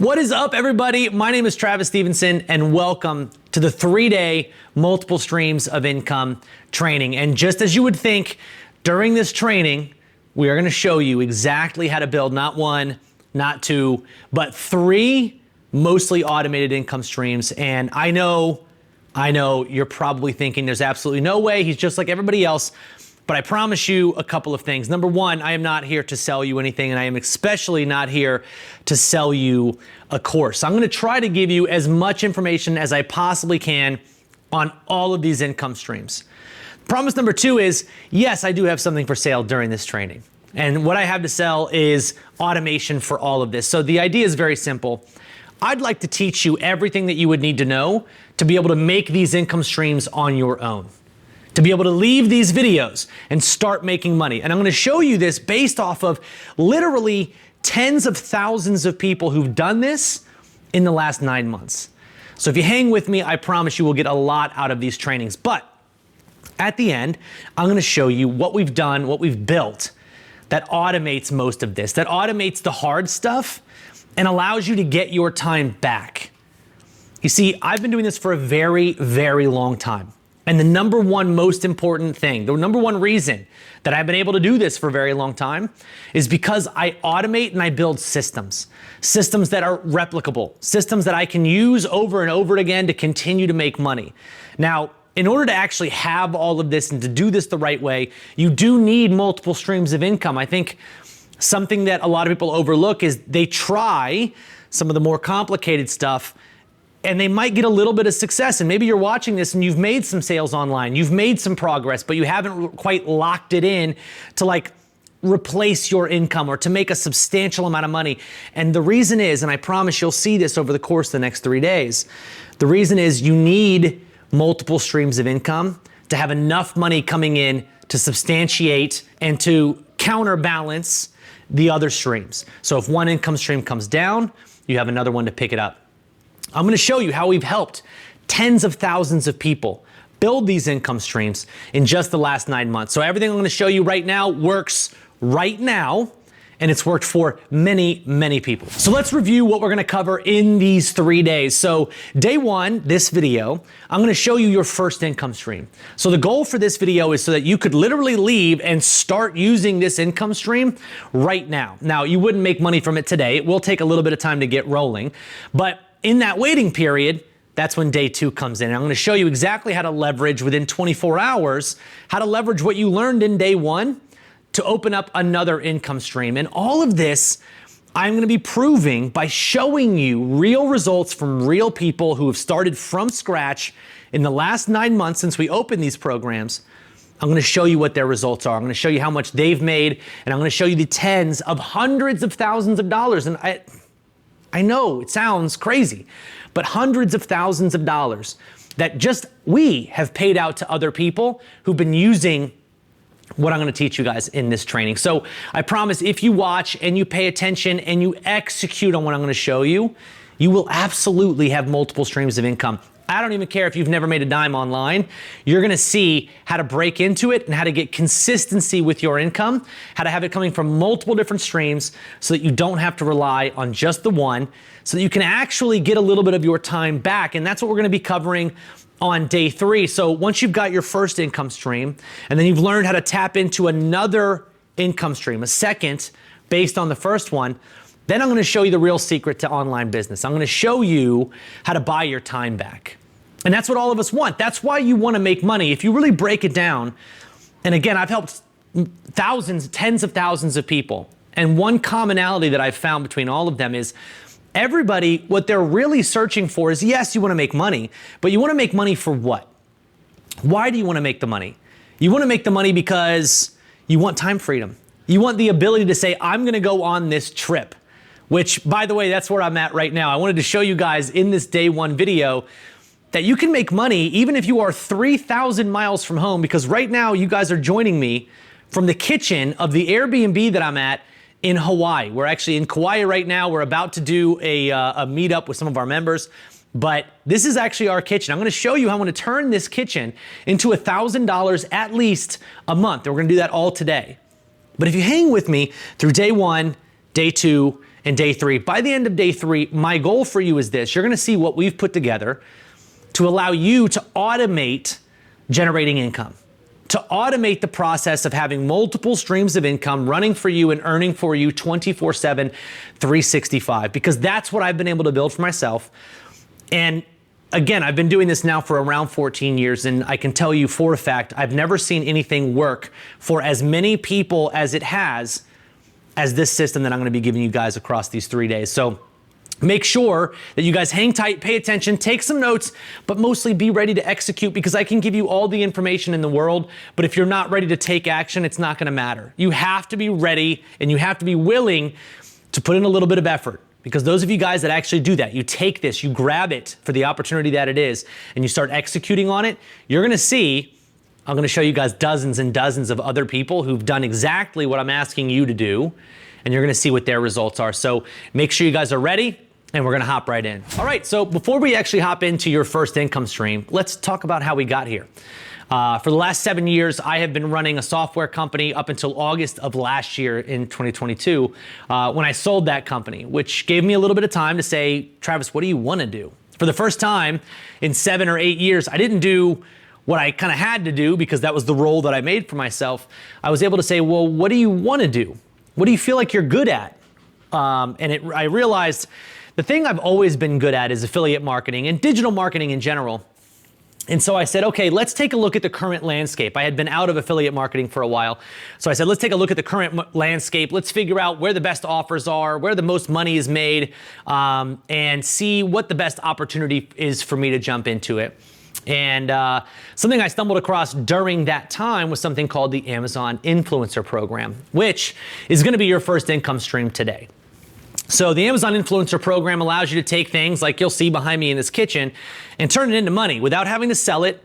What is up, everybody? My name is Travis Stephenson, and welcome to the 3-day multiple streams of income training. And just as you would think, during this training, we are going to show you exactly how to build not one, not two, but 3 mostly automated income streams. And I know you're probably thinking there's absolutely no way, he's just like everybody else. But I promise you a couple of things. Number one, I am not here to sell you anything, and I am especially not here to sell you a course. I'm gonna try to give you as much information as I possibly can on all of these income streams. Promise number 2 is, yes, I do have something for sale during this training. And what I have to sell is automation for all of this. So the idea is very simple. I'd like to teach you everything that you would need to know to be able to make these income streams on your own, to be able to leave these videos and start making money. And I'm gonna show you this based off of literally tens of thousands of people who've done this in the last 9 months. So if you hang with me, I promise you will get a lot out of these trainings. But at the end, I'm gonna show you what we've done, what we've built that automates most of this, that automates the hard stuff and allows you to get your time back. You see, I've been doing this for a very, very long time. And the number one most important thing, the number one reason that I've been able to do this for a very long time is because I automate and I build systems that are replicable, systems that I can use over and over again to continue to make money. Now, in order to actually have all of this and to do this the right way, you do need multiple streams of income. I think something that a lot of people overlook is they try some of the more complicated stuff and they might get a little bit of success. And maybe you're watching this and you've made some sales online, you've made some progress, but you haven't quite locked it in to like replace your income or to make a substantial amount of money. And the reason is, and I promise you'll see this over the course of the next 3 days, the reason is you need multiple streams of income to have enough money coming in to substantiate and to counterbalance the other streams. So if one income stream comes down, you have another one to pick it up. I'm gonna show you how we've helped tens of thousands of people build these income streams in just the last 9 months. So everything I'm gonna show you right now works right now, and it's worked for many, many people. So let's review what we're gonna cover in these 3 days. So day 1, this video, I'm gonna show you your first income stream. So the goal for this video is so that you could literally leave and start using this income stream right now. Now, you wouldn't make money from it today. It will take a little bit of time to get rolling, but in that waiting period, that's when day 2 comes in. And I'm gonna show you exactly how to leverage within 24 hours, how to leverage what you learned in day 1 to open up another income stream. And all of this, I'm gonna be proving by showing you real results from real people who have started from scratch in the last 9 months since we opened these programs. I'm gonna show you what their results are. I'm gonna show you how much they've made, and I'm gonna show you the tens of hundreds of thousands of dollars. And I know it sounds crazy, but hundreds of thousands of dollars that just we have paid out to other people who've been using what I'm gonna teach you guys in this training. So I promise if you watch and you pay attention and you execute on what I'm gonna show you, you will absolutely have multiple streams of income. I don't even care if you've never made a dime online. You're gonna see how to break into it and how to get consistency with your income, how to have it coming from multiple different streams so that you don't have to rely on just the one, so that you can actually get a little bit of your time back. And that's what we're gonna be covering on day 3. So once you've got your first income stream, and then you've learned how to tap into another income stream, a second, based on the first one, then I'm gonna show you the real secret to online business. I'm gonna show you how to buy your time back. And that's what all of us want. That's why you wanna make money. If you really break it down, and again, I've helped thousands, tens of thousands of people. And one commonality that I've found between all of them is everybody, what they're really searching for is, yes, you wanna make money, but you wanna make money for what? Why do you wanna make the money? You wanna make the money because you want time freedom. You want the ability to say, I'm gonna go on this trip. Which, by the way, that's where I'm at right now. I wanted to show you guys in this day 1 video that you can make money even if you are 3,000 miles from home, because right now you guys are joining me from the kitchen of the Airbnb that I'm at in Hawaii. We're actually in Kauai right now. We're about to do a meetup with some of our members, but this is actually our kitchen. I'm gonna show you how I'm gonna turn this kitchen into $1,000 at least a month. And we're gonna do that all today. But if you hang with me through day 1, day 2, in day 3. By the end of day 3, my goal for you is this. You're gonna see what we've put together to allow you to automate generating income, to automate the process of having multiple streams of income running for you and earning for you 24/7, 365, because that's what I've been able to build for myself. And again, I've been doing this now for around 14 years, and I can tell you for a fact, I've never seen anything work for as many people as it has as this system that I'm gonna be giving you guys across these 3 days. So make sure that you guys hang tight, pay attention, take some notes, but mostly be ready to execute, because I can give you all the information in the world, but if you're not ready to take action, it's not gonna matter. You have to be ready and you have to be willing to put in a little bit of effort, because those of you guys that actually do that, you take this, you grab it for the opportunity that it is, and you start executing on it, you're gonna see, I'm gonna show you guys dozens and dozens of other people who've done exactly what I'm asking you to do, and you're gonna see what their results are. So make sure you guys are ready, and we're gonna hop right in. All right, so before we actually hop into your first income stream, let's talk about how we got here. For the last 7 years, I have been running a software company up until August of last year in 2022, when I sold that company, which gave me a little bit of time to say, Travis, what do you wanna do? For the first time in 7 or 8 years, I didn't do what I kind of had to do because that was the role that I made for myself. I was able to say, well, what do you wanna do? What do you feel like you're good at? I realized the thing I've always been good at is affiliate marketing and digital marketing in general. And so I said, okay, let's take a look at the current landscape. I had been out of affiliate marketing for a while. So I said, let's take a look at the current landscape. Let's figure out where the best offers are, where the most money is made, and see what the best opportunity is for me to jump into it. And something I stumbled across during that time was something called the Amazon Influencer Program, which is gonna be your first income stream today. So the Amazon Influencer Program allows you to take things like you'll see behind me in this kitchen and turn it into money without having to sell it,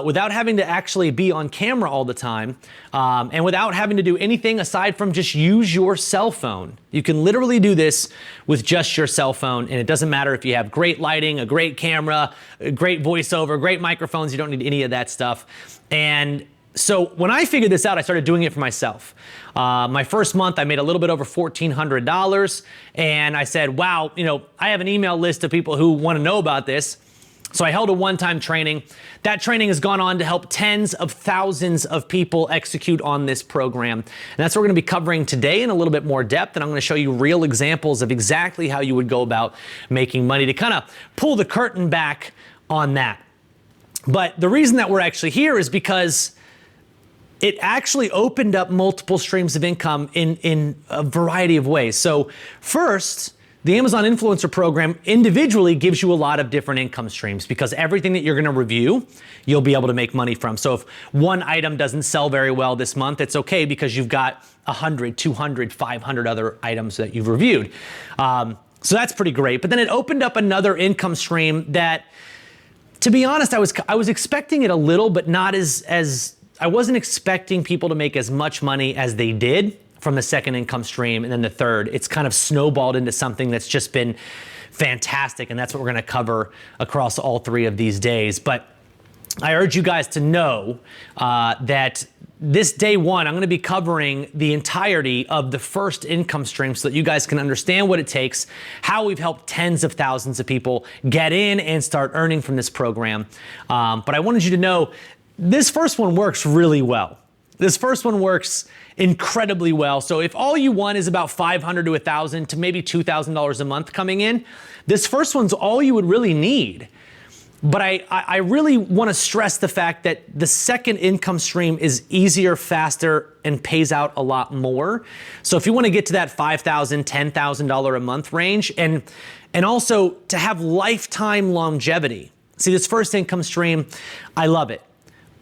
without having to actually be on camera all the time, and without having to do anything aside from just use your cell phone. You can literally do this with just your cell phone, and it doesn't matter if you have great lighting, a great camera, a great voiceover, great microphones, you don't need any of that stuff. And so when I figured this out, I started doing it for myself. My first month, I made a little bit over $1,400, and I said, wow, I have an email list of people who want to know about this. So I held a one-time training. That training has gone on to help tens of thousands of people execute on this program. And that's what we're gonna be covering today in a little bit more depth, and I'm gonna show you real examples of exactly how you would go about making money to kind of pull the curtain back on that. But the reason that we're actually here is because it actually opened up multiple streams of income in a variety of ways. So first, the Amazon Influencer Program individually gives you a lot of different income streams, because everything that you're gonna review, you'll be able to make money from. So if one item doesn't sell very well this month, it's okay, because you've got 100, 200, 500 other items that you've reviewed. So that's pretty great. But then it opened up another income stream that, to be honest, I was expecting it a little, but not as I wasn't expecting people to make as much money as they did from the second income stream, and then the third. It's kind of snowballed into something that's just been fantastic, and that's what we're gonna cover across all 3 of these days. But I urge you guys to know that this day 1, I'm gonna be covering the entirety of the first income stream so that you guys can understand what it takes, how we've helped tens of thousands of people get in and start earning from this program. But I wanted you to know, this first one works really well. This first one works incredibly well. So if all you want is about $500 to $1,000 to maybe $2,000 a month coming in, this first one's all you would really need. But I really want to stress the fact that the second income stream is easier, faster, and pays out a lot more. So if you want to get to that $5,000, $10,000 a month range, and also to have lifetime longevity. See, this first income stream, I love it,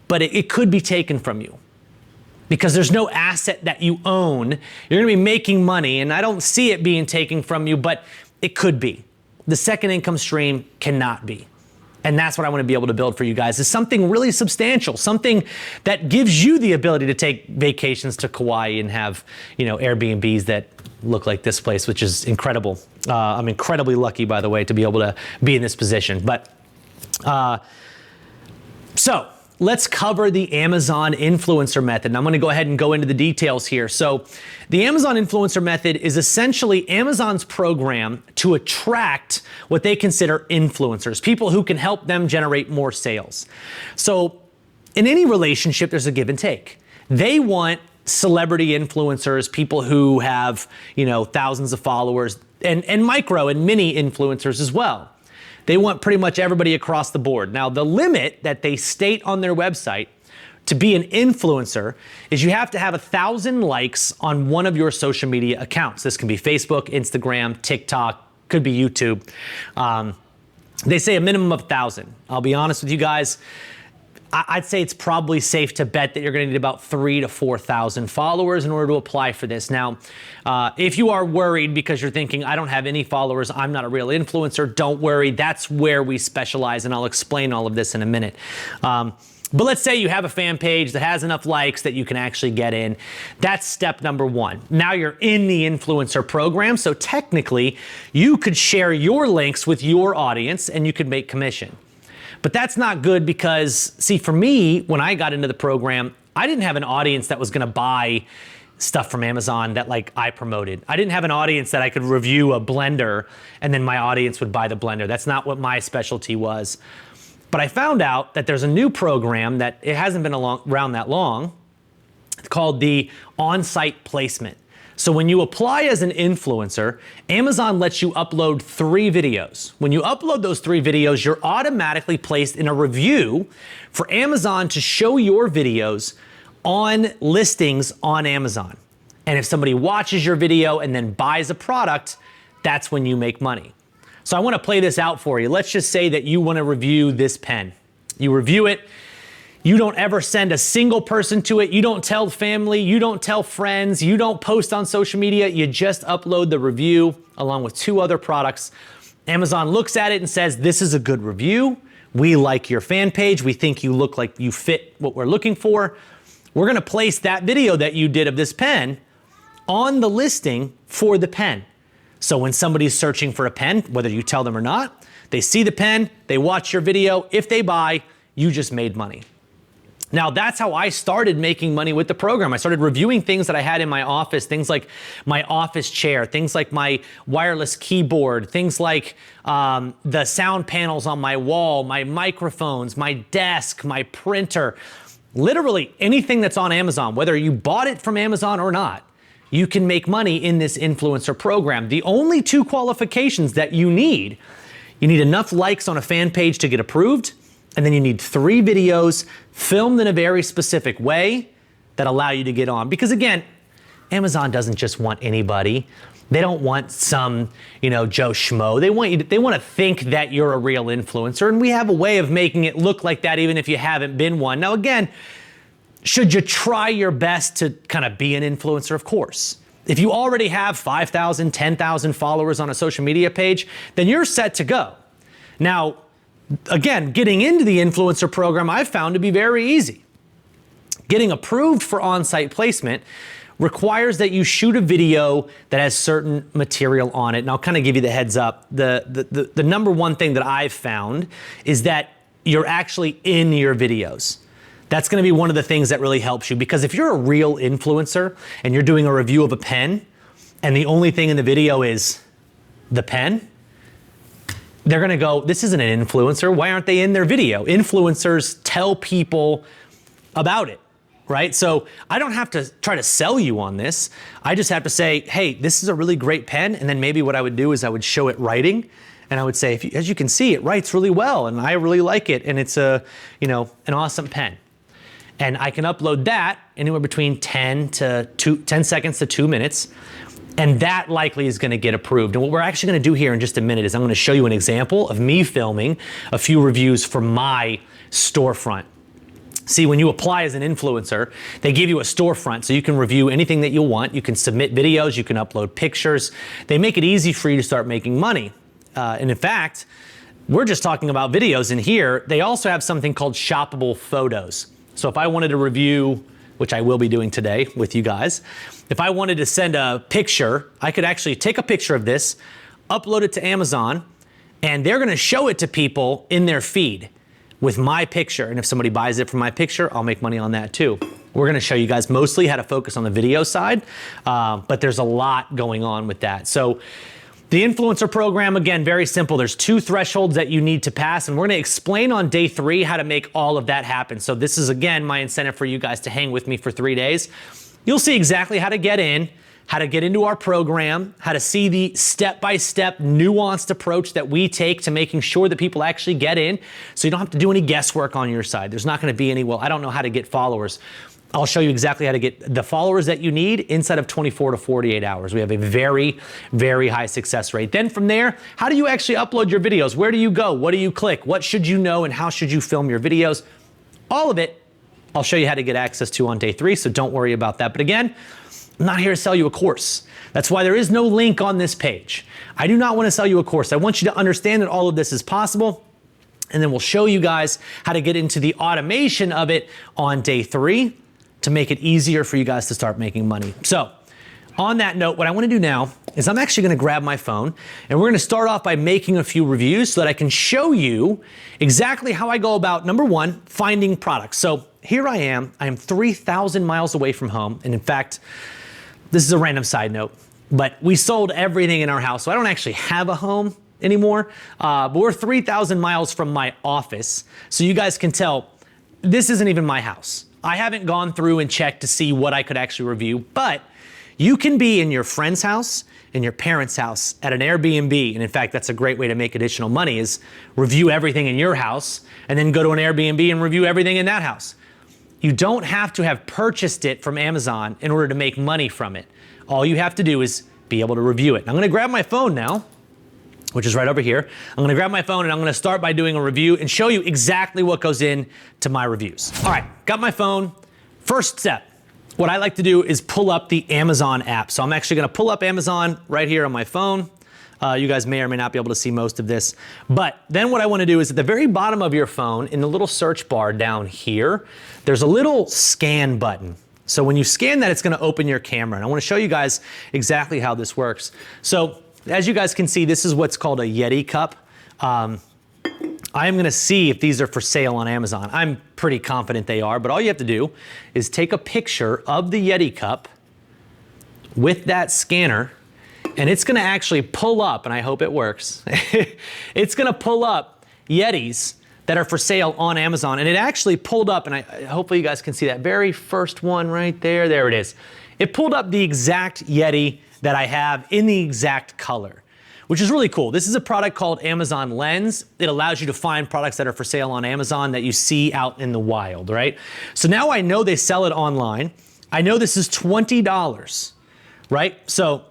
but it could be taken from you, because there's no asset that you own. You're gonna be making money, and I don't see it being taken from you, but it could be. The second income stream cannot be. And that's what I wanna be able to build for you guys, is something really substantial, something that gives you the ability to take vacations to Kauai and have, Airbnbs that look like this place, which is incredible. I'm incredibly lucky, by the way, to be able to be in this position. But, so let's cover the Amazon influencer method. And I'm gonna go ahead and go into the details here. So the Amazon influencer method is essentially Amazon's program to attract what they consider influencers, people who can help them generate more sales. So in any relationship, there's a give and take. They want celebrity influencers, people who have, thousands of followers, and micro and mini influencers as well. They want pretty much everybody across the board. Now, the limit that they state on their website to be an influencer is you have to have 1,000 likes on one of your social media accounts. This can be Facebook, Instagram, TikTok, could be YouTube. They say a minimum of 1,000. I'll be honest with you guys. I'd say it's probably safe to bet that you're going to need about 3,000 to 4,000 followers in order to apply for this. Now, if you are worried because you're thinking, I don't have any followers, I'm not a real influencer, don't worry. That's where we specialize, and I'll explain all of this in a minute. But let's say you have a fan page that has enough likes that you can actually get in. That's step number one. Now you're in the influencer program, so technically you could share your links with your audience and you could make commission. But that's not good because, see, for me, when I got into the program, I didn't have an audience that was gonna buy stuff from Amazon that I promoted. I didn't have an audience that I could review a blender and then my audience would buy the blender. That's not what my specialty was. But I found out that there's a new program that it hasn't been around that long. It's called the OnSite placement. So when you apply as an influencer, Amazon lets you upload 3 videos. When you upload those 3 videos, you're automatically placed in a review for Amazon to show your videos on listings on Amazon. And if somebody watches your video and then buys a product, that's when you make money. So I want to play this out for you. Let's just say that you want to review this pen. You review it. You don't ever send a single person to it. You don't tell family. You don't tell friends. You don't post on social media. You just upload the review along with 2 other products. Amazon looks at it and says, this is a good review. We like your fan page. We think you look like you fit what we're looking for. We're going to place that video that you did of this pen on the listing for the pen. So when somebody's searching for a pen, whether you tell them or not, they see the pen, they watch your video. If they buy, you just made money. Now, that's how I started making money with the program. I started reviewing things that I had in my office, things like my office chair, things like my wireless keyboard, things like the sound panels on my wall, my microphones, my desk, my printer, literally anything that's on Amazon, whether you bought it from Amazon or not, you can make money in this influencer program. The only 2 qualifications that you need enough likes on a fan page to get approved, and then you need 3 videos filmed in a very specific way that allow you to get on. Because again, Amazon doesn't just want anybody. They don't want some, Joe Schmo. They want to think that you're a real influencer, and we have a way of making it look like that even if you haven't been one. Now again, should you try your best to kind of be an influencer? Of course. If you already have 5,000, 10,000 followers on a social media page, then you're set to go. Now, again, getting into the influencer program I've found to be very easy. Getting approved for on-site placement requires that you shoot a video that has certain material on it. And I'll kind of give you the heads up. The number one thing that I've found is that you're actually in your videos. That's going to be one of the things that really helps you, because if you're a real influencer and you're doing a review of a pen and the only thing in the video is the pen, they're gonna go, this isn't an influencer. Why aren't they in their video? Influencers tell people about it, right? So I don't have to try to sell you on this. I just have to say, hey, this is a really great pen. And then maybe what I would do is I would show it writing. And I would say, as you can see, it writes really well and I really like it. And it's an awesome pen. And I can upload that anywhere between 10 seconds to 2 minutes. And that likely is gonna get approved. And what we're actually gonna do here in just a minute is I'm gonna show you an example of me filming a few reviews for my storefront. See, when you apply as an influencer, they give you a storefront so you can review anything that you want. You can submit videos, you can upload pictures. They make it easy for you to start making money. And in fact, we're just talking about videos in here. They also have something called shoppable photos. So if I wanted to review, which I will be doing today with you guys, if I wanted to send a picture, I could actually take a picture of this, upload it to Amazon, and they're gonna show it to people in their feed. with my picture. And if somebody buys it from my picture, I'll make money on that too. We're gonna show you guys mostly how to focus on the video side, but there's a lot going on with that. So the influencer program, again, very simple. There's 2 thresholds that you need to pass, and we're gonna explain on day 3 how to make all of that happen. So this is, again, my incentive for you guys to hang with me for 3 days. You'll see exactly how to get in, how to get into our program, how to see the step-by-step nuanced approach that we take to making sure that people actually get in, so you don't have to do any guesswork on your side. There's not gonna be any, well, I don't know how to get followers. I'll show you exactly how to get the followers that you need inside of 24 to 48 hours. We have a very, very high success rate. Then from there, how do you actually upload your videos? Where do you go? What do you click? What should you know and how should you film your videos? All of it, I'll show you how to get access to on day 3, so don't worry about that. But again, I'm not here to sell you a course. That's why there is no link on this page. I do not want to sell you a course. I want you to understand that all of this is possible, and then we'll show you guys how to get into the automation of it on day 3 to make it easier for you guys to start making money. So on that note, what I want to do now is I'm actually going to grab my phone, and we're going to start off by making a few reviews so that I can show you exactly how I go about, number 1, finding products. So here I am 3,000 miles away from home. And in fact, this is a random side note, but we sold everything in our house. So I don't actually have a home anymore, but we're 3,000 miles from my office. So you guys can tell this isn't even my house. I haven't gone through and checked to see what I could actually review, but you can be in your friend's house, in your parents' house, at an Airbnb. And in fact, that's a great way to make additional money, is review everything in your house and then go to an Airbnb and review everything in that house. You don't have to have purchased it from Amazon in order to make money from it. All you have to do is be able to review it. I'm gonna grab my phone now, which is right over here. I'm gonna grab my phone and I'm gonna start by doing a review and show you exactly what goes in to my reviews. All right, got my phone. First step, what I like to do is pull up the Amazon app. So I'm actually gonna pull up Amazon right here on my phone. You guys may or may not be able to see most of this. But then what I wanna do is at the very bottom of your phone, in the little search bar down here, there's a little scan button. So when you scan that, it's gonna open your camera. And I wanna show you guys exactly how this works. So as you guys can see, this is what's called a Yeti cup. I am gonna see if these are for sale on Amazon. I'm pretty confident they are, but all you have to do is take a picture of the Yeti cup with that scanner, and it's gonna actually pull up, and I hope it works. It's gonna pull up Yetis that are for sale on Amazon, and it actually pulled up, and hopefully you guys can see that very first one right there. There it is. It pulled up the exact Yeti that I have in the exact color, which is really cool. This is a product called Amazon Lens. It allows you to find products that are for sale on Amazon that you see out in the wild, right? So now I know they sell it online. I know this is $20, right? So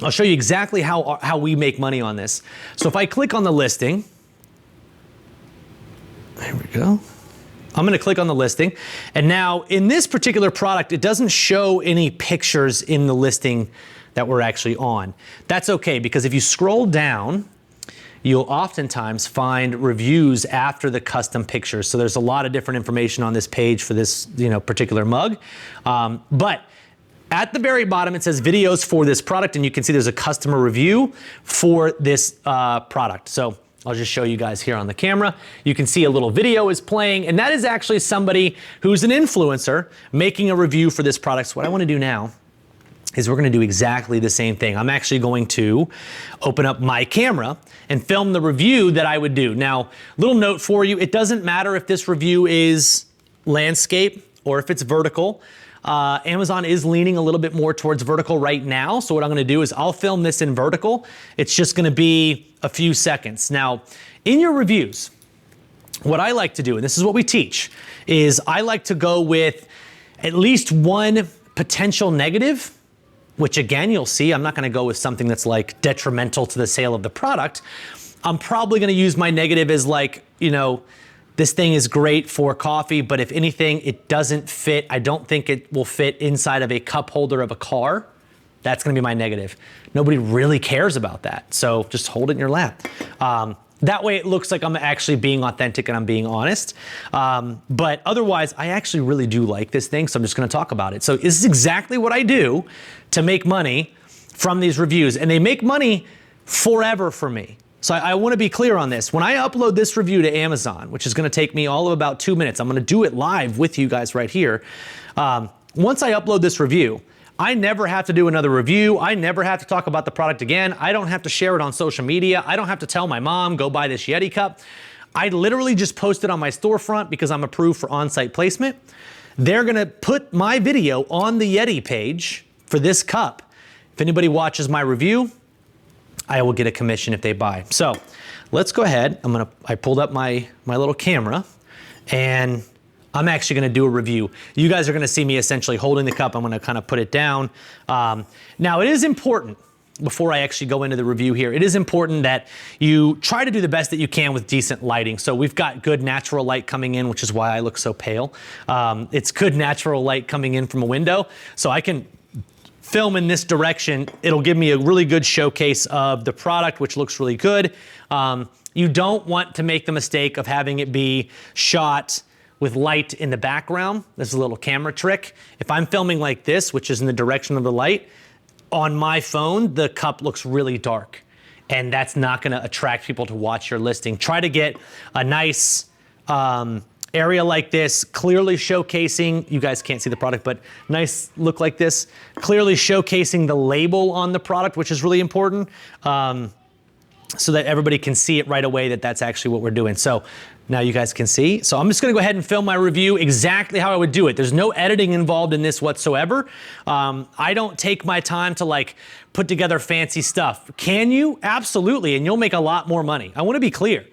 I'll show you exactly how we make money on this. So if I click on the listing, there we go. I'm gonna click on the listing. And now in this particular product, it doesn't show any pictures in the listing that we're actually on. That's okay, because if you scroll down, you'll oftentimes find reviews after the custom pictures. So there's a lot of different information on this page for this particular mug. But at the very bottom, it says videos for this product, and you can see there's a customer review for this product. So I'll just show you guys here on the camera. You can see a little video is playing, and that is actually somebody who's an influencer making a review for this product. So what I wanna do now is we're gonna do exactly the same thing. I'm actually going to open up my camera and film the review that I would do. Now, little note for you, it doesn't matter if this review is landscape or if it's vertical. Amazon is leaning a little bit more towards vertical right now. So what I'm gonna do is I'll film this in vertical. It's just gonna be a few seconds. Now, in your reviews, what I like to do, and this is what we teach, is I like to go with at least one potential negative, which again, you'll see, I'm not gonna go with something that's like detrimental to the sale of the product. I'm probably gonna use my negative as like, this thing is great for coffee, but if anything, it doesn't fit. I don't think it will fit inside of a cup holder of a car. That's gonna be my negative. Nobody really cares about that. So just hold it in your lap. That way it looks like I'm actually being authentic and I'm being honest. But otherwise, I actually really do like this thing, so I'm just gonna talk about it. So this is exactly what I do to make money from these reviews. And they make money forever for me. So I want to be clear on this. When I upload this review to Amazon, which is going to take me all of about 2 minutes, I'm going to do it live with you guys right here. Once I upload this review, I never have to do another review. I never have to talk about the product again. I don't have to share it on social media. I don't have to tell my mom, go buy this Yeti cup. I literally just post it on my storefront because I'm approved for on-site placement. They're going to put my video on the Yeti page for this cup. If anybody watches my review, I will get a commission if they buy. So let's go ahead. I pulled up my little camera and I'm actually gonna do a review. You guys are gonna see me essentially holding the cup. I'm gonna kind of put it down. Now it is important, before I actually go into the review here, it is important that you try to do the best that you can with decent lighting. So we've got good natural light coming in, which is why I look so pale. It's good natural light coming in from a window. So I can film in this direction. It'll give me a really good showcase of the product, which looks really good. You don't want to make the mistake of having it be shot with light in the background. This is a little camera trick. If I'm filming like this, which is in the direction of the light, on my phone, the cup looks really dark, and that's not gonna attract people to watch your listing. Try to get a nice area like this, clearly showcasing, you guys can't see the product, but nice look like this, clearly showcasing the label on the product, which is really important, so that everybody can see it right away that that's actually what we're doing. So now you guys can see. So I'm just gonna go ahead and film my review exactly how I would do it. There's no editing involved in this whatsoever. I don't take my time to like put together fancy stuff. Can you? Absolutely, and you'll make a lot more money. I wanna be clear.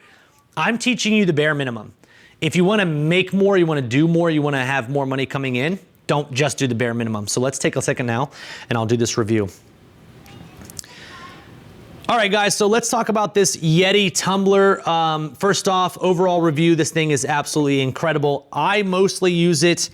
I'm teaching you the bare minimum. If you wanna make more, you wanna do more, you wanna have more money coming in, don't just do the bare minimum. So let's take a second now and I'll do this review. All right, guys, so let's talk about this Yeti Tumbler. First off, overall review, this thing is absolutely incredible. I mostly use it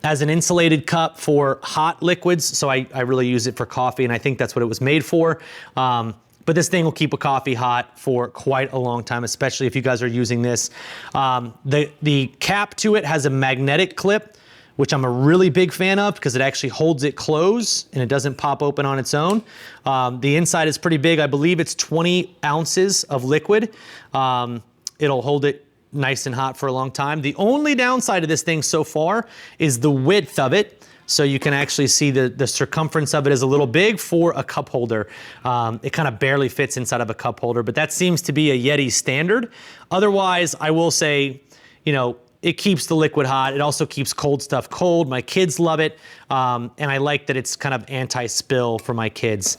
as an insulated cup for hot liquids, so I really use it for coffee, and I think that's what it was made for. But this thing will keep a coffee hot for quite a long time, especially if you guys are using this. The cap to it has a magnetic clip, which I'm a really big fan of because it actually holds it closed and it doesn't pop open on its own. The inside is pretty big. I believe it's 20 ounces of liquid. It'll hold it nice and hot for a long time. The only downside of this thing so far is the width of it. So you can actually see the circumference of it is a little big for a cup holder. It kind of barely fits inside of a cup holder, but that seems to be a Yeti standard. Otherwise, I will say, you know, it keeps the liquid hot. It also keeps cold stuff cold. My kids love it. And I like that it's kind of anti-spill for my kids.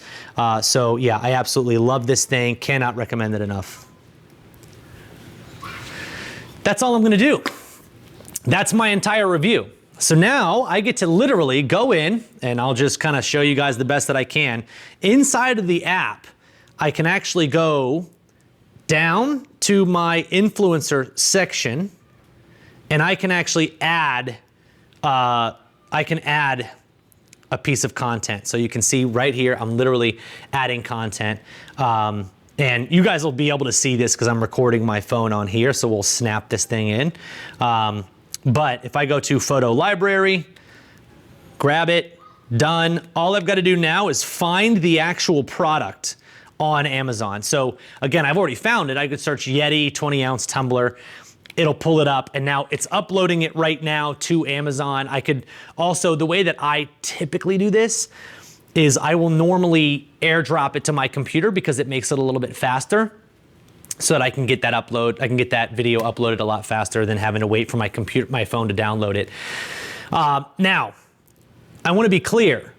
So yeah, I absolutely love this thing. Cannot recommend it enough. That's all I'm gonna do. That's my entire review. So now I get to literally go in, and I'll just kind of show you guys the best that I can. Inside of the app, I can actually go down to my influencer section, and I can actually add, a piece of content. So you can see right here, I'm literally adding content. And you guys will be able to see this because I'm recording my phone on here, so we'll snap this thing in. But if I go to photo library, grab it, done. All I've got to do now is find the actual product on Amazon. So again, I've already found it. I could search Yeti 20-ounce tumbler. It'll pull it up, and now it's uploading it right now to Amazon. I could also, the way that I typically do this is I will normally airdrop it to my computer because it makes it a little bit faster, so that I can get that video uploaded a lot faster than having to wait for my phone to download it. Now, I want to be clear.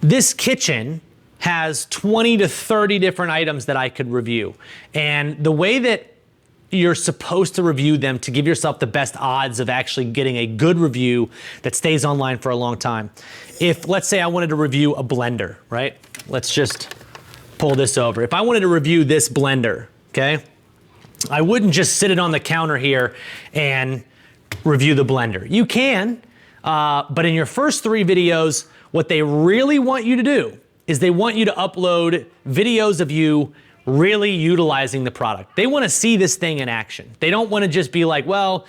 This kitchen has 20 to 30 different items that I could review, and the way that you're supposed to review them to give yourself the best odds of actually getting a good review that stays online for a long time. If, let's say I wanted to review a blender, right? Let's just pull this over. If I wanted to review this blender, okay? I wouldn't just sit it on the counter here and review the blender. You can, but in your first 3 videos, what they really want you to do is they want you to upload videos of you really utilizing the product. They want to see this thing in action. They don't want to just be like, well,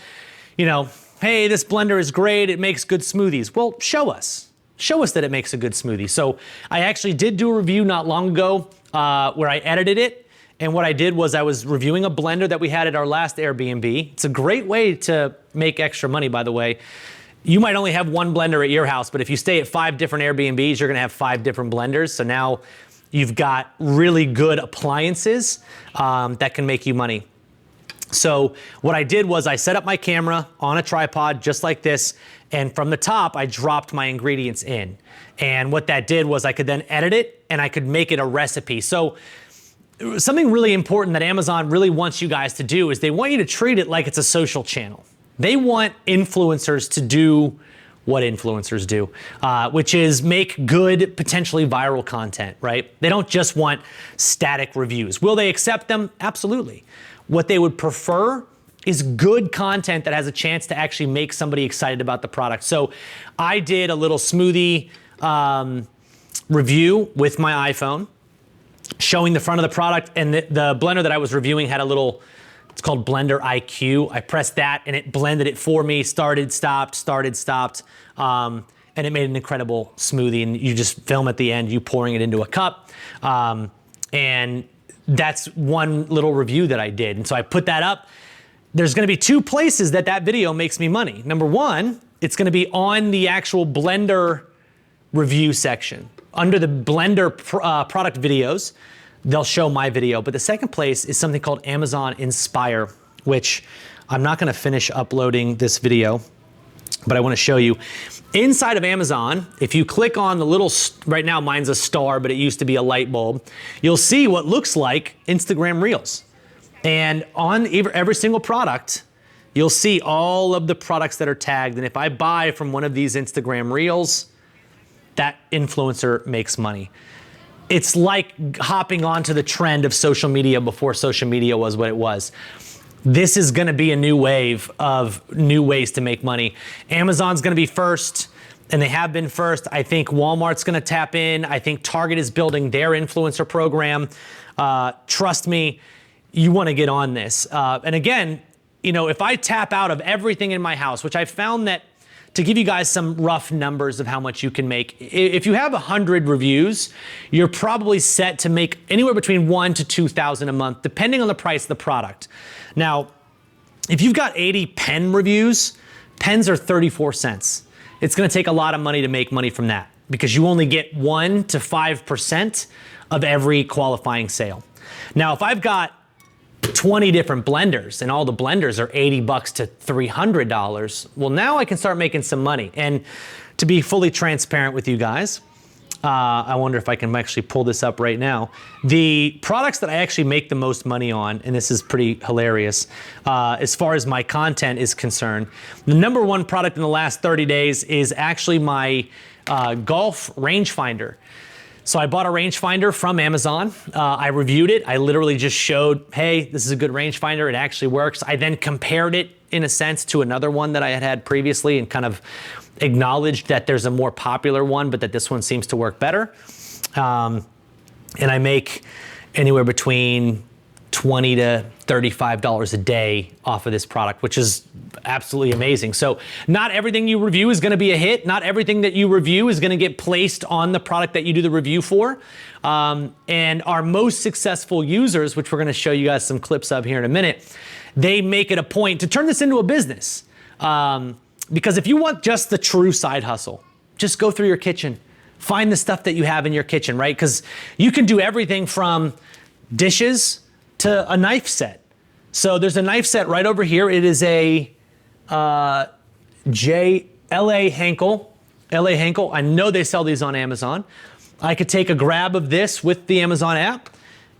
you know, hey, this blender is great, it makes good smoothies. Well, show us. Show us that it makes a good smoothie. So I actually did do a review not long ago where I edited it, And what I did was I was reviewing a blender that we had at our last Airbnb. It's a great way to make extra money, by the way. You might only have one blender at your house, but if you stay at 5 different Airbnbs, you're gonna have 5 different blenders. So now you've got really good appliances that can make you money. So what I did was I set up my camera on a tripod just like this, and from the top, I dropped my ingredients in. And what that did was I could then edit it and I could make it a recipe. So something really important that Amazon really wants you guys to do is they want you to treat it like it's a social channel. They want influencers to do what influencers do, which is make good, potentially viral content, right? They don't just want static reviews. Will they accept them? Absolutely. What they would prefer is good content that has a chance to actually make somebody excited about the product. So I did a little smoothie review with my iPhone, showing the front of the product, and the blender that I was reviewing had a little, it's called Blender IQ. I pressed that and it blended it for me, started, stopped, and it made an incredible smoothie. And you just film at the end, you pouring it into a cup. And that's one little review that I did. And so I put that up. There's gonna be 2 places that video makes me money. Number one, it's gonna be on the actual Blender review section. Under the Blender product videos, they'll show my video. But the second place is something called Amazon Inspire, which I'm not gonna finish uploading this video, but I wanna show you. Inside of Amazon, if you click on the little, right now mine's a star, but it used to be a light bulb, you'll see what looks like Instagram Reels. And on every single product, you'll see all of the products that are tagged. And if I buy from one of these Instagram Reels, that influencer makes money. It's like hopping onto the trend of social media before social media was what it was. This is gonna be a new wave of new ways to make money. Amazon's gonna be first, and they have been first. I think Walmart's gonna tap in. I think Target is building their influencer program. Trust me, you wanna get on this. And again, you know, if I tap out of everything in my house, which I found that, to give you guys some rough numbers of how much you can make, if you have 100 reviews, you're probably set to make anywhere between $1,000 to $2,000 a month, depending on the price of the product. Now, if you've got 80 pen reviews, pens are 34 cents. It's gonna take a lot of money to make money from that because you only get 1 to 5% of every qualifying sale. Now, if I've got 20 different blenders and all the blenders are $80 to $300, well, now I can start making some money. And to be fully transparent with you guys, I wonder if I can actually pull this up right now. The products that I actually make the most money on, and this is pretty hilarious, as far as my content is concerned, the number 1 product in the last 30 days is actually my golf rangefinder. So I bought a rangefinder from Amazon. I reviewed it. I literally just showed, hey, this is a good rangefinder. It actually works. I then compared it, in a sense, to another one that I had previously and kind of acknowledged that there's a more popular one, but that this one seems to work better. And I make anywhere between $20 to $35 a day off of this product, which is absolutely amazing. So not everything you review is gonna be a hit. Not everything that you review is gonna get placed on the product that you do the review for. And our most successful users, which we're gonna show you guys some clips of here in a minute, they make it a point to turn this into a business. Because if you want just the true side hustle, just go through your kitchen, find the stuff that you have in your kitchen, right? Because you can do everything from dishes to a knife set. So there's a knife set right over here. It is a LA Henkel. I know they sell these on Amazon. I could take a grab of this with the Amazon app.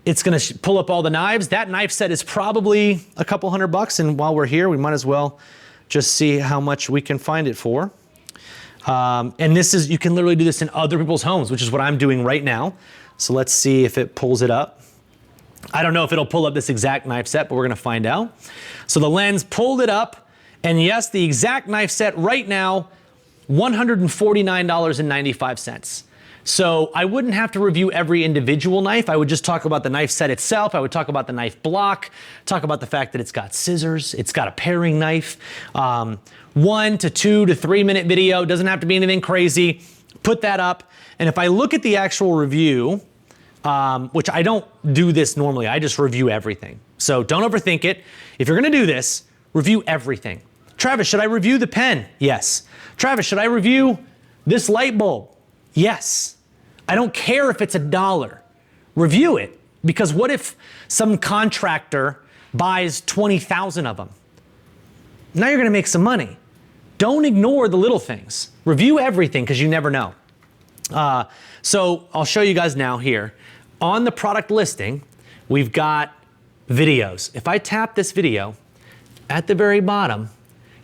It's gonna pull up all the knives. That knife set is probably a couple $100, and while we're here, we might as well just see how much we can find it for. And this is, you can literally do this in other people's homes, which is what I'm doing right now. So let's see if it pulls it up. I don't know if it'll pull up this exact knife set, but we're gonna find out. So the lens pulled it up, and yes, the exact knife set right now, $149.95. So I wouldn't have to review every individual knife. I would just talk about the knife set itself. I would talk about the knife block, talk about the fact that it's got scissors, it's got a paring knife, 1 to 2 to 3 minute video, doesn't have to be anything crazy. Put that up, and if I look at the actual review, which I don't do this normally. I just review everything. So don't overthink it. If you're gonna do this, review everything. Travis, should I review the pen? Yes. Travis, should I review this light bulb? Yes. I don't care if it's $1. Review it, because what if some contractor buys 20,000 of them? Now you're gonna make some money. Don't ignore the little things. Review everything, because you never know. So I'll show you guys now here. On the product listing, we've got videos. If I tap this video, at the very bottom,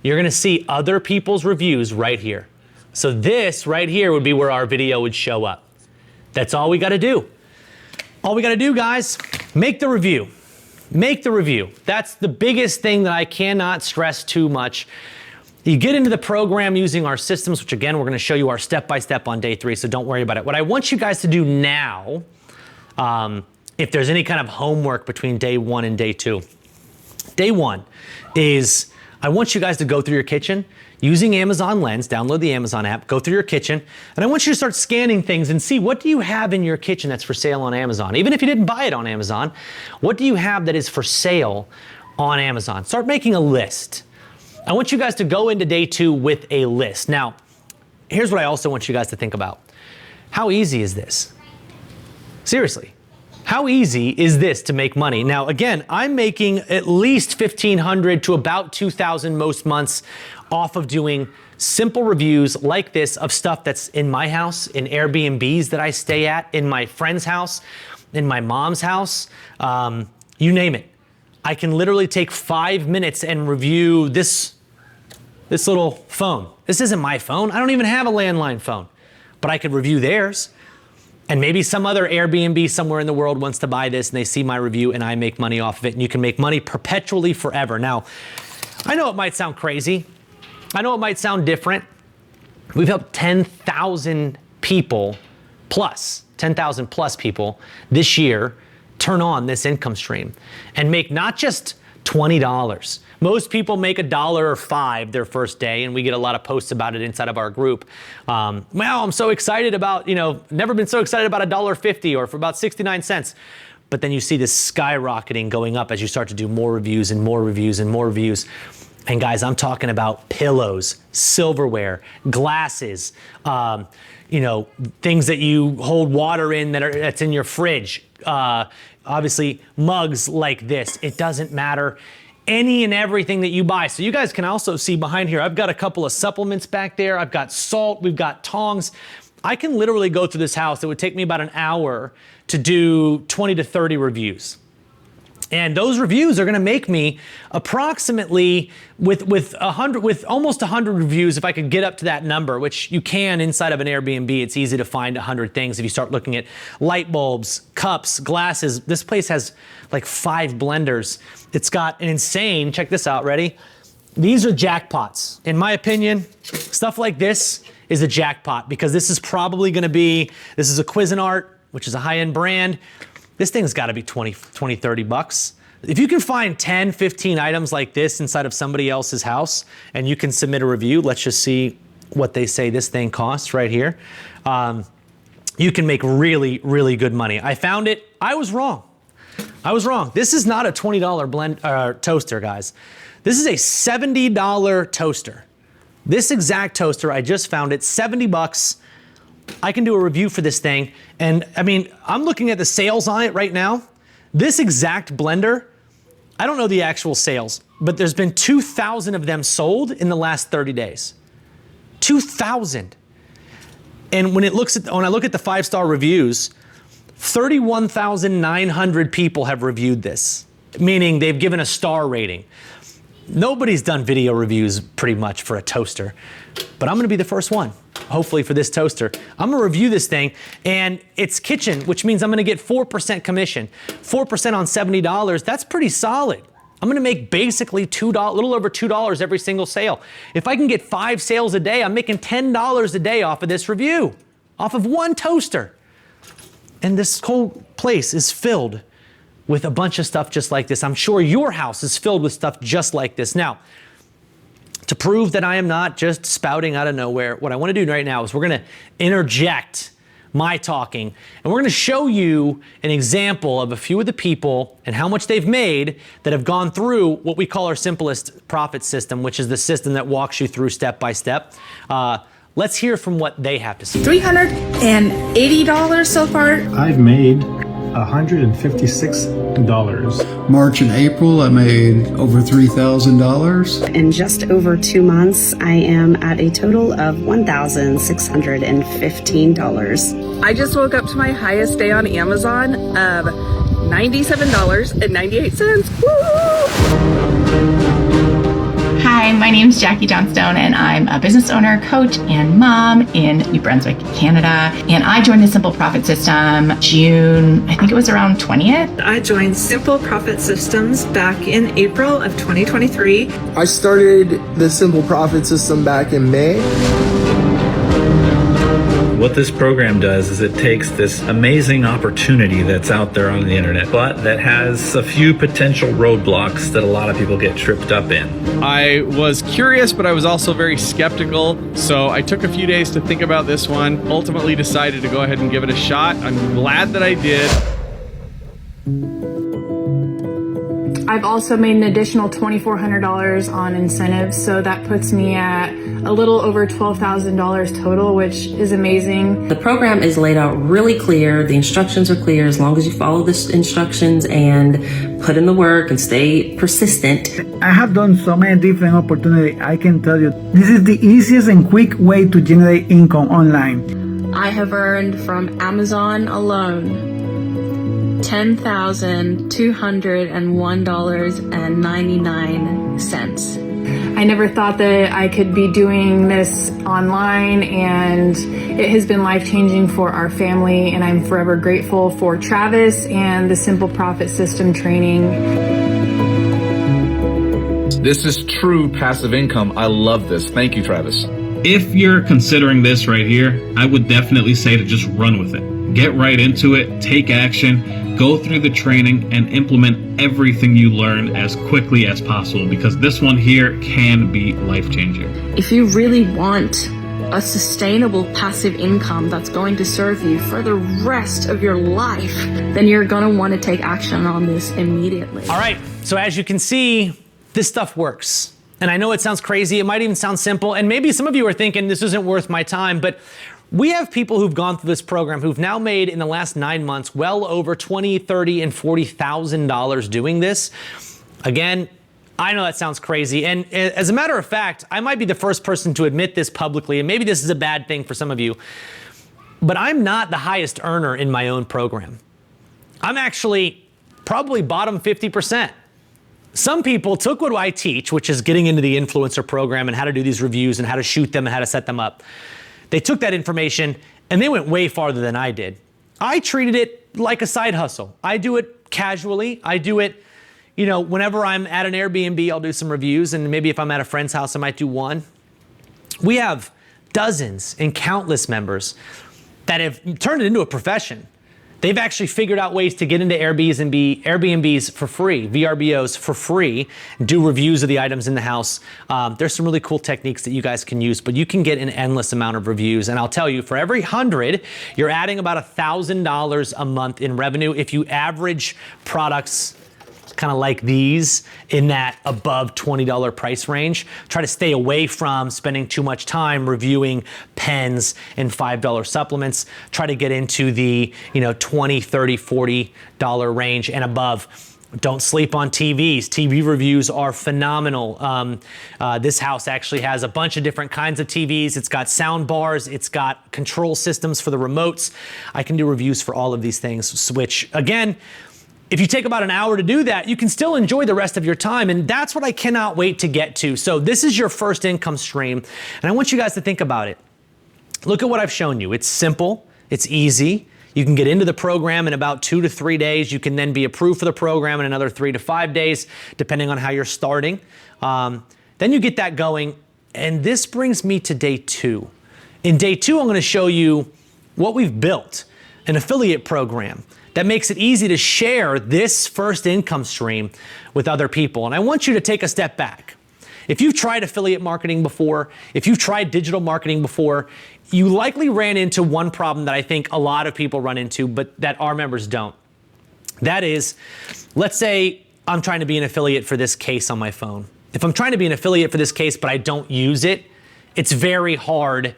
you're gonna see other people's reviews right here. So this right here would be where our video would show up. That's all we gotta do. All we gotta do, guys, make the review. Make the review. That's the biggest thing that I cannot stress too much. You get into the program using our systems, which again, we're gonna show you our step-by-step on day 3, so don't worry about it. What I want you guys to do now, if there's any kind of homework between day 1 and day 2, day 1 is I want you guys to go through your kitchen using Amazon Lens, download the Amazon app, go through your kitchen, and I want you to start scanning things and see what do you have in your kitchen that's for sale on Amazon. Even if you didn't buy it on Amazon, what do you have that is for sale on Amazon? Start making a list. I want you guys to go into day 2 with a list. Now, here's what I also want you guys to think about. How easy is this? Seriously. How easy is this to make money? Now, again, I'm making at least $1,500 to about $2,000 most months off of doing simple reviews like this of stuff that's in my house, in Airbnbs that I stay at, in my friend's house, in my mom's house, you name it. I can literally take 5 minutes and review this little phone. This isn't my phone. I don't even have a landline phone, but I could review theirs. And maybe some other Airbnb somewhere in the world wants to buy this and they see my review and I make money off of it, and you can make money perpetually forever. Now, I know it might sound crazy. I know it might sound different. We've helped 10,000 people plus, 10,000 plus people this year turn on this income stream and make not just $20. Most people make $1 or $5 their first day, and we get a lot of posts about it inside of our group. Wow, I'm so excited about, never been so excited about $1.50 or for about 69 cents. But then you see this skyrocketing going up as you start to do more reviews and more reviews and more reviews. And guys, I'm talking about pillows, silverware, glasses, things that you hold water in that's in your fridge. Obviously, mugs like this. It doesn't matter. Any and everything that you buy. So you guys can also see behind here, I've got a couple of supplements back there. I've got salt, we've got tongs. I can literally go through this house. It would take me about an hour to do 20 to 30 reviews. And those reviews are gonna make me approximately with almost 100 reviews, if I could get up to that number, which you can inside of an Airbnb. It's easy to find 100 things if you start looking at light bulbs, cups, glasses. This place has like 5 blenders. It's got an insane, check this out, ready? These are jackpots. In my opinion, stuff like this is a jackpot, because this is probably gonna be, this is a Cuisinart, which is a high-end brand. This thing's gotta be 20, 30 bucks. If you can find 10, 15 items like this inside of somebody else's house and you can submit a review, let's just see what they say this thing costs right here. You can make really, really good money. I found it, I was wrong. This is not a $20 toaster, guys. This is a $70 toaster. This exact toaster, I just found it, 70 bucks. I can do a review for this thing. And I mean, I'm looking at the sales on it right now. This exact blender, I don't know the actual sales, but there's been 2,000 of them sold in the last 30 days. 2,000. And when I look at the 5-star reviews, 31,900 people have reviewed this, meaning they've given a star rating. Nobody's done video reviews pretty much for a toaster, but I'm gonna be the first one, hopefully for this toaster. I'm gonna review this thing, and it's kitchen, which means I'm gonna get 4% commission. 4% on $70, that's pretty solid. I'm gonna make basically $2, a little over $2 every single sale. If I can get 5 sales a day, I'm making $10 a day off of this review, off of one toaster. And this whole place is filled with a bunch of stuff just like this. I'm sure your house is filled with stuff just like this. Now, to prove that I am not just spouting out of nowhere, what I want to do right now is we're going to interject my talking. And we're gonna show you an example of a few of the people and how much they've made that have gone through what we call our simplest profit system, which is the system that walks you through step by step. Let's hear from what they have to say. $380 so far. I've made $156. March and April, I made over $3,000. In just over 2 months, I am at a total of $1,615. I just woke up to my highest day on Amazon of $97.98. Woo! Hi, my name's Jackie Johnstone, and I'm a business owner, coach, and mom in New Brunswick, Canada. And I joined the Simple Profit System June, I think it was around 20th. I joined Simple Profit Systems back in April of 2023. I started the Simple Profit System back in May. What this program does is it takes this amazing opportunity that's out there on the internet, but that has a few potential roadblocks that a lot of people get tripped up in. I was curious, but I was also very skeptical, so I took a few days to think about this one, ultimately decided to go ahead and give it a shot. I'm glad that I did. I've also made an additional $2,400 on incentives, so that puts me at a little over $12,000 total, which is amazing. The program is laid out really clear. The instructions are clear. As long as you follow the instructions and put in the work and stay persistent. I have done so many different opportunities. I can tell you, this is the easiest and quick way to generate income online. I have earned from Amazon alone $10,201.99. I never thought that I could be doing this online, and it has been life-changing for our family, and I'm forever grateful for Travis and the Simple Profit System training. This is true passive income. I love this. Thank you, Travis. If you're considering this right here, I would definitely say to just run with it. Get right into it, take action, go through the training, and implement everything you learn as quickly as possible, because this one here can be life-changing. If you really want a sustainable passive income that's going to serve you for the rest of your life, then you're going to want to take action on this immediately. All right, so as you can see, this stuff works. And I know it sounds crazy, it might even sound simple, and maybe some of you are thinking this isn't worth my time, but we have people who've gone through this program who've now made in the last 9 months well over $20,000, $30,000, and $40,000 doing this. Again, I know that sounds crazy, and as a matter of fact, I might be the first person to admit this publicly, and maybe this is a bad thing for some of you, but I'm not the highest earner in my own program. I'm actually probably bottom 50%. Some people took what I teach, which is getting into the influencer program and how to do these reviews and how to shoot them and how to set them up. They took that information and they went way farther than I did. I treated it like a side hustle. I do it casually. I do it, you know, whenever I'm at an Airbnb, I'll do some reviews, and maybe if I'm at a friend's house, I might do one. We have dozens and countless members that have turned it into a profession. They've actually figured out ways to get into Airbnbs for free, VRBOs for free, do reviews of the items in the house. There's some really cool techniques that you guys can use, but you can get an endless amount of reviews. And I'll tell you, for every 100, you're adding about $1,000 a month in revenue. If you average products kind of like these in that above $20 price range, try to stay away from spending too much time reviewing pens and $5 supplements. Try to get into the $20, $30, $40 range and above. Don't sleep on TVs. TV reviews are phenomenal. This house actually has a bunch of different kinds of TVs. It's got sound bars. It's got control systems for the remotes. I can do reviews for all of these things, which again, if you take about an hour to do that, you can still enjoy the rest of your time, and that's what I cannot wait to get to. So this is your first income stream, and I want you guys to think about it. Look at what I've shown you. It's simple, it's easy. You can get into the program in about 2 to 3 days. You can then be approved for the program in another 3 to 5 days, depending on how you're starting. Then you get that going, and this brings me to day 2. In day 2, I'm gonna show you what we've built, an affiliate program that makes it easy to share this first income stream with other people. And I want you to take a step back If you've tried affiliate marketing before, if you've tried digital marketing before, you likely ran into one problem that I think a lot of people run into, but that our members don't. That is, let's say I'm trying to be an affiliate for this case on my phone. If I'm trying to be an affiliate for this case, but I don't use it, it's very hard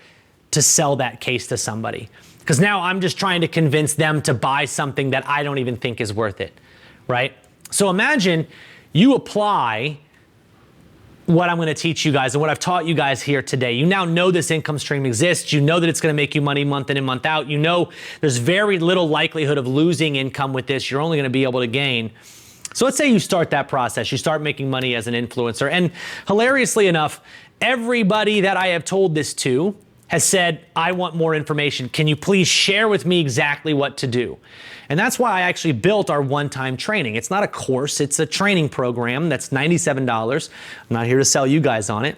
to sell that case to somebody. Because now I'm just trying to convince them to buy something that I don't even think is worth it, right? So imagine you apply what I'm going to teach you guys and what I've taught you guys here today. You now know this income stream exists. You know that it's going to make you money month in and month out. You know there's very little likelihood of losing income with this. You're only going to be able to gain. So let's say you start that process. You start making money as an influencer. And hilariously enough, everybody that I have told this to has said, I want more information. Can you please share with me exactly what to do? And that's why I actually built our one-time training. It's not a course, it's a training program that's $97. I'm not here to sell you guys on it,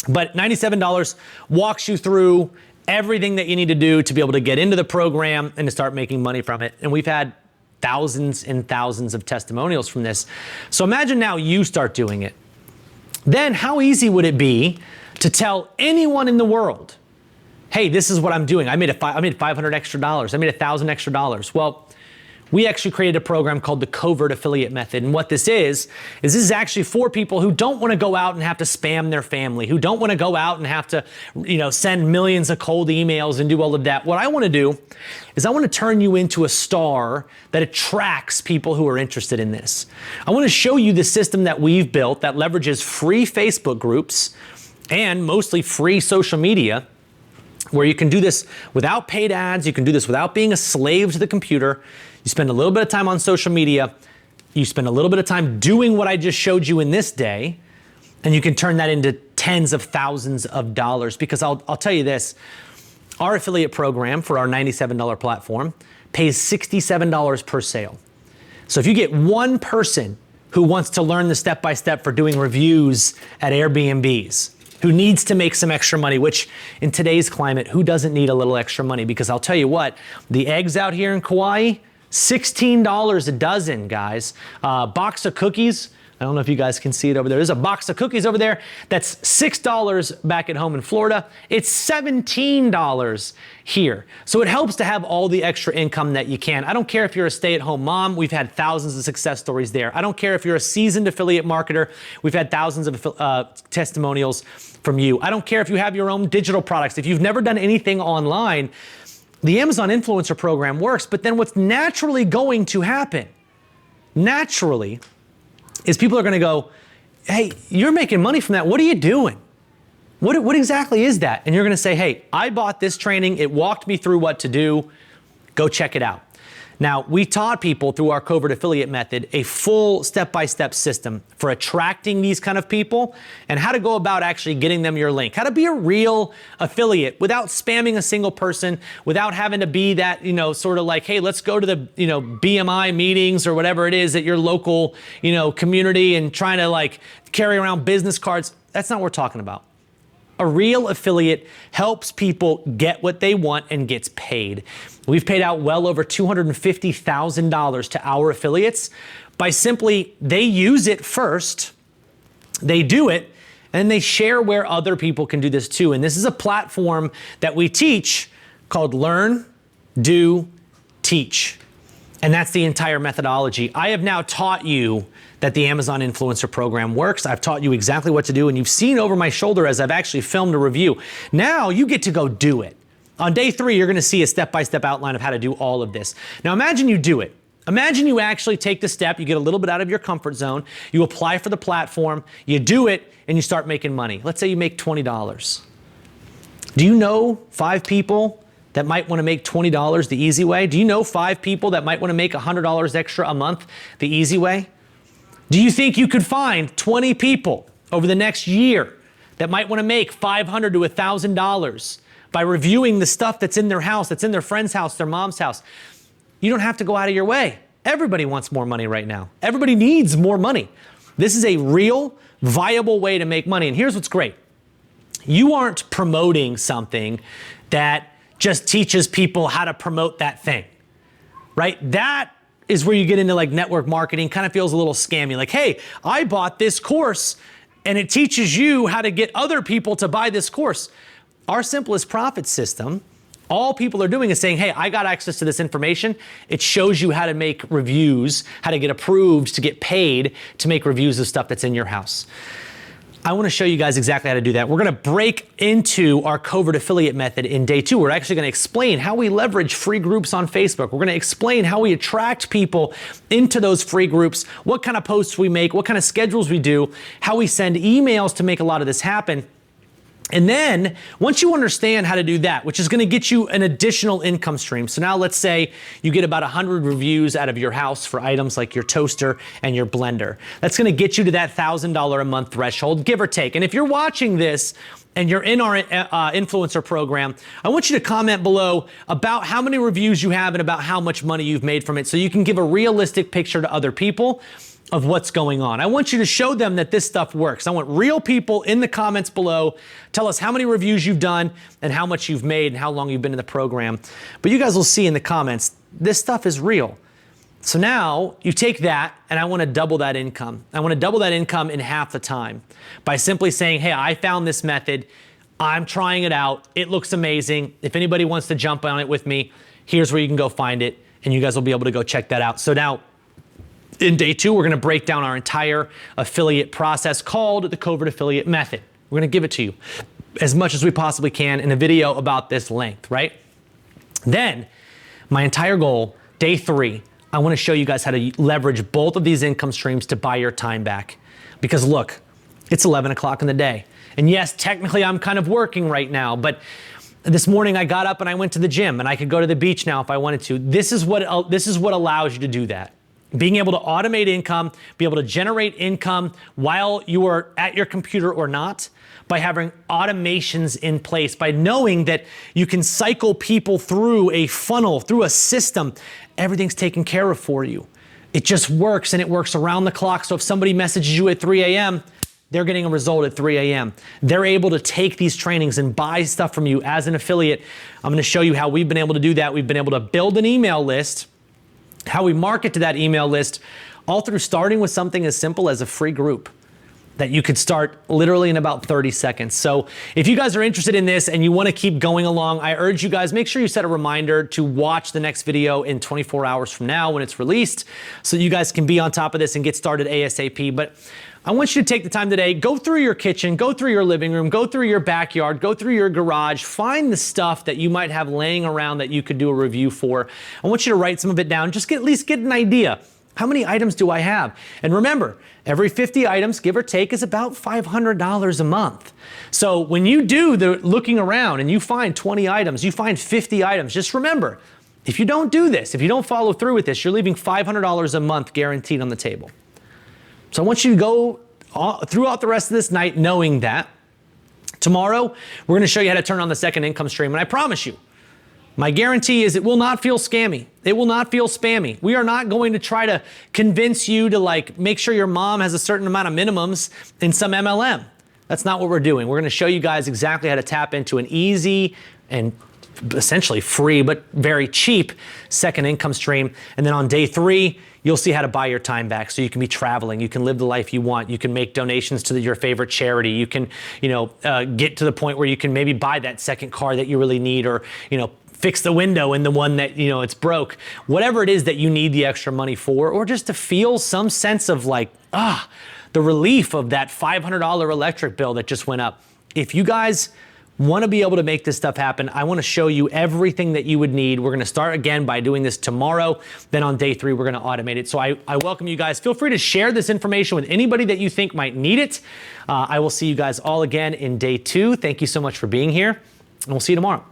but $97 walks you through everything that you need to do to be able to get into the program and to start making money from it. And we've had thousands and thousands of testimonials from this. So imagine now you start doing it. Then how easy would it be to tell anyone in the world, hey, this is what I'm doing. I made $500 extra. I made $1,000 extra. Well, we actually created a program called the Covert Affiliate Method. And what this is this is actually for people who don't want to go out and have to spam their family, who don't want to go out and have to, send millions of cold emails and do all of that. What I want to do is I want to turn you into a star that attracts people who are interested in this. I want to show you the system that we've built that leverages free Facebook groups and mostly free social media, where you can do this without paid ads, you can do this without being a slave to the computer. You spend a little bit of time on social media, you spend a little bit of time doing what I just showed you in this day, and you can turn that into tens of thousands of dollars. Because I'll tell you this, our affiliate program for our $97 platform pays $67 per sale. So if you get one person who wants to learn the step-by-step for doing reviews at Airbnbs, who needs to make some extra money, which in today's climate, who doesn't need a little extra money? Because I'll tell you what, the eggs out here in Kauai, $16 a dozen, guys. Box of cookies, I don't know if you guys can see it over there. There's a box of cookies over there that's $6 back at home in Florida. It's $17 here. So it helps to have all the extra income that you can. I don't care if you're a stay-at-home mom. We've had thousands of success stories there. I don't care if you're a seasoned affiliate marketer. We've had thousands of testimonials from you. I don't care if you have your own digital products. If you've never done anything online, the Amazon Influencer Program works. But then what's naturally going to happen, is people are going to go, hey, you're making money from that. What are you doing? What exactly is that? And you're going to say, hey, I bought this training. It walked me through what to do. Go check it out. Now, we taught people through our Covert Affiliate Method a full step-by-step system for attracting these kind of people and how to go about actually getting them your link, how to be a real affiliate without spamming a single person, without having to be that, sort of like, hey, let's go to the, BMI meetings or whatever it is at your local, community and trying to like carry around business cards. That's not what we're talking about. A real affiliate helps people get what they want and gets paid. We've paid out well over $250,000 to our affiliates by simply, they use it first, they do it, and they share where other people can do this too. And this is a platform that we teach called Learn, Do, Teach. And that's the entire methodology. I have now taught you that the Amazon Influencer Program works. I've taught you exactly what to do, and you've seen over my shoulder as I've actually filmed a review. Now you get to go do it. On day 3, you're gonna see a step-by-step outline of how to do all of this. Now imagine you do it. Imagine you actually take the step, you get a little bit out of your comfort zone, you apply for the platform, you do it, and you start making money. Let's say you make $20. Do you know 5 people that might want to make $20 the easy way? Do you know 5 people that might want to make $100 extra a month the easy way? Do you think you could find 20 people over the next year that might want to make $500 to $1,000 by reviewing the stuff that's in their house, that's in their friend's house, their mom's house? You don't have to go out of your way. Everybody wants more money right now. Everybody needs more money. This is a real, viable way to make money. And here's what's great. You aren't promoting something that just teaches people how to promote that thing, right? That is where you get into like network marketing, kind of feels a little scammy. Like, hey, I bought this course and it teaches you how to get other people to buy this course. Our simplest profit system, all people are doing is saying, hey, I got access to this information. It shows you how to make reviews, how to get approved, to get paid to make reviews of stuff that's in your house. I want to show you guys exactly how to do that. We're going to break into our covert affiliate method in day 2. We're actually going to explain how we leverage free groups on Facebook. We're going to explain how we attract people into those free groups, what kind of posts we make, what kind of schedules we do, how we send emails to make a lot of this happen. And then once you understand how to do that, which is going to get you an additional income stream. So now let's say you get about 100 reviews out of your house for items like your toaster and your blender. That's going to get you to that $1,000 a month threshold, give or take. And if you're watching this and you're in our influencer program, I want you to comment below about how many reviews you have and about how much money you've made from it, so you can give a realistic picture to other people of what's going on. I want you to show them that this stuff works. I want real people in the comments below. Tell us how many reviews you've done and how much you've made and how long you've been in the program. But you guys will see in the comments, this stuff is real. So now you take that, and I want to double that income. I want to double that income in half the time by simply saying, hey, I found this method. I'm trying it out. It looks amazing. If anybody wants to jump on it with me, here's where you can go find it, and you guys will be able to go check that out. So now, in day 2, we're going to break down our entire affiliate process called the covert affiliate method. We're going to give it to you as much as we possibly can in a video about this length, right? Then, my entire goal, day 3, I want to show you guys how to leverage both of these income streams to buy your time back. Because look, it's 11 o'clock in the day. And yes, technically I'm kind of working right now, but this morning I got up and I went to the gym, and I could go to the beach now if I wanted to. This is what allows you to do that. Being able to automate income, be able to generate income while you are at your computer or not, by having automations in place, by knowing that you can cycle people through a funnel, through a system. Everything's taken care of for you. It just works, and it works around the clock. So if somebody messages you at 3 a.m., they're getting a result at 3 a.m. They're able to take these trainings and buy stuff from you as an affiliate. I'm going to show you how we've been able to do that. We've been able to build an email list, how we market to that email list, all through starting with something as simple as a free group that you could start literally in about 30 seconds. So if you guys are interested in this and you want to keep going along, I urge you guys, make sure you set a reminder to watch the next video in 24 hours from now when it's released, so you guys can be on top of this and get started ASAP. But I want you to take the time today, go through your kitchen, go through your living room, go through your backyard, go through your garage, find the stuff that you might have laying around that you could do a review for. I want you to write some of it down, just at least get an idea. How many items do I have? And remember, every 50 items, give or take, is about $500 a month. So when you do the looking around and you find 20 items, you find 50 items, just remember, if you don't do this, if you don't follow through with this, you're leaving $500 a month guaranteed on the table. So I want you to go throughout the rest of this night knowing that. Tomorrow, we're going to show you how to turn on the second income stream. And I promise you, my guarantee is it will not feel scammy. It will not feel spammy. We are not going to try to convince you to make sure your mom has a certain amount of minimums in some MLM. That's not what we're doing. We're going to show you guys exactly how to tap into an easy and essentially free, but very cheap second income stream. And then on day 3, you'll see how to buy your time back, so you can be traveling, you can live the life you want, you can make donations to your favorite charity, you can, get to the point where you can maybe buy that second car that you really need, or, fix the window in the one that, it's broke. Whatever it is that you need the extra money for, or just to feel some sense of the relief of that $500 electric bill that just went up. If you guys want to be able to make this stuff happen, I want to show you everything that you would need. We're going to start again by doing this tomorrow. Then on day 3, we're going to automate it. So I welcome you guys. Feel free to share this information with anybody that you think might need it. I will see you guys all again in day 2. Thank you so much for being here, and we'll see you tomorrow.